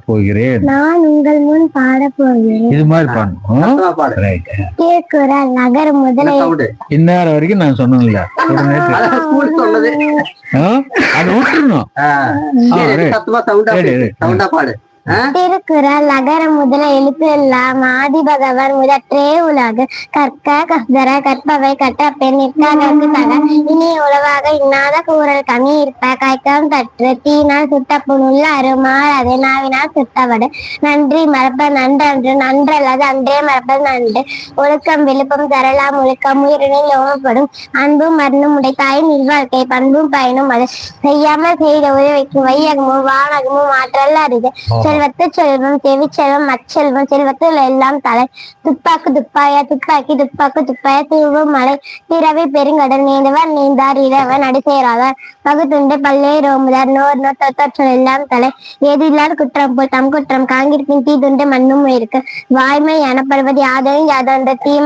போகிறேன். நான் உங்கள் முன் பாடப் போகிறேன். இது மாதிரி பாடணும். ரைட். திருக்குறள் நகர முதலை இந்நேரம் வரைக்கும் நான் சொன்னேன்ல அது விட்டுருணும். திருக்குறள் நகர முதல எழுத்து எல்லாம் ஆதி பகவான் முதற்றே உலகு கற்க கசர கற்பவை கற்ற பெண் நிற்காதற்கு தக இனி உளவாக இன்னாத கூறல் கனி இருப்ப கைக்கம் கற்று தீனால் சுட்ட புண்ணுள்ள அருமாள் அதை நாவினால் சுட்டவடு நன்றி மறப்ப நன்றன்று நன்றல்லது அன்றே மறப்பது நன்று ஒழுக்கம் விழுப்பம் தரலாம் ஒழுக்கம் உயிரினில் ஓமப்படும் அன்பும் மருந்தும் உடைத்தாயின் இல்வாழ்க்கை பண்பும் பயனும் அது செய்யாமல் செய்த உதவிக்கும் வையகமும் வானகமும் ஆற்றல் அறிது செல்வத்து செல்வம் செவிச்செல்வம் அச்செல்வம் செல்வத்தில் எல்லாம் தலை துப்பாக்கு துப்பாயா துப்பாக்கி துப்பாக்கு துப்பாய தூவும் மலை பிறவி பெருங்கடல் நீந்தவர் நீந்தார் இரவன் அடி சேராதார் பகுத்துண்டு பல்லே ரோமுதார் நோர் தொற்றல் எல்லாம் தலை ஏதில்லார் குற்றம் போல் தம் குற்றம் காங்கிருப்பின் தீதுண்டு மண்ணும் இருக்கு வாய்மை எனப்படுவது யாதொன்று யாதொன்று தீமை